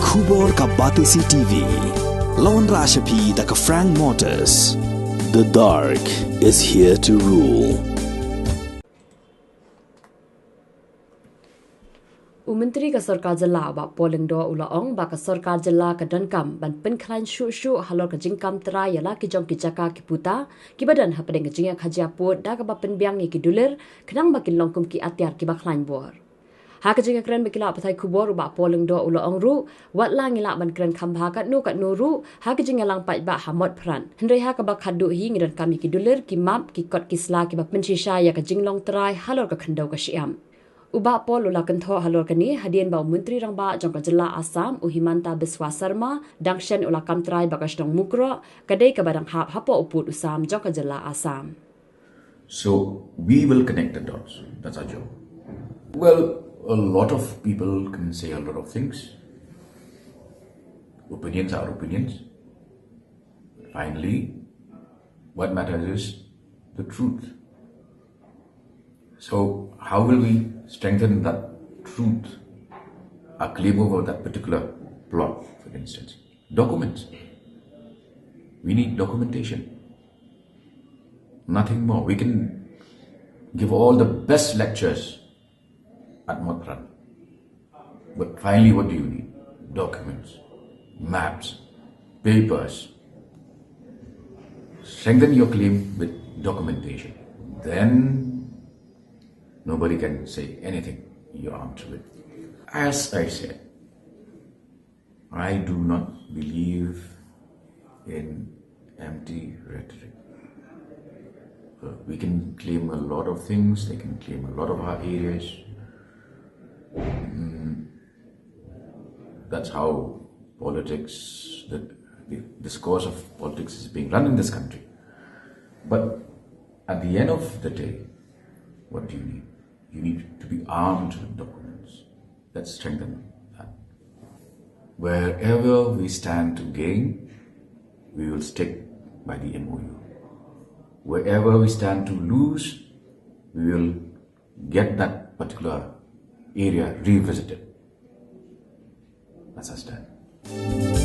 Khlaiñbor ka Batisi TV. Lawan Rashapi da ka Frank Motors. The dark is here to rule. Menteri ka Sarkar Jala ba polling do ulaong ba ka Sarkar Jala ka dankam ban pen khlain shu halor ka jingkam tra yala ki jong ki jaka ki puta ki badan ha padeng jinga khajia pot da ka ba pen biang ki Dulir khnang ba kin longkum ki Atiar ki ba Khlaiñbor ha ka jinga kren bekila pathai khubor ba polling do ulaong ru wat lang ila ban kren khamba ka nu ru ha ka jinga lang pai ba hamot phran hendrei ha ka ba khadu hi ngidan kami ki Dulir ki map ki kot ki sla ki ba pen shisha ya ka jinglong trai halor ka khandau ka shiam Uba Pol ulakan tho halor kani hadian bau menteri rang ba jong ka jela Assam Uhimanta Biswa Sarma dangshan ulakam trai bakash dong mukro kadai ka barang hap hapo uput usam jong ka jela Assam. So we will connect the dots. That's our job. Well, a lot of people can say a lot of things. Opinions are opinions. Finally, what matters is the truth. So how will we strengthen that truth, a claim over that particular plot, for instance? Documents. We need documentation. Nothing more. We can give all the best lectures at Matran. But finally, what do you need? Documents, maps, papers. Strengthen your claim with documentation. Then nobody can say anything you're armed with. As I said, I do not believe in empty rhetoric. We can claim a lot of things, they can claim a lot of our areas. That's how politics, the discourse of politics is being run in this country. But at the end of the day, what do you need? You need to be armed with documents that strengthen that. Wherever we stand to gain, we will stick by the MOU. Wherever we stand to lose, we will get that particular area revisited. That's our stand.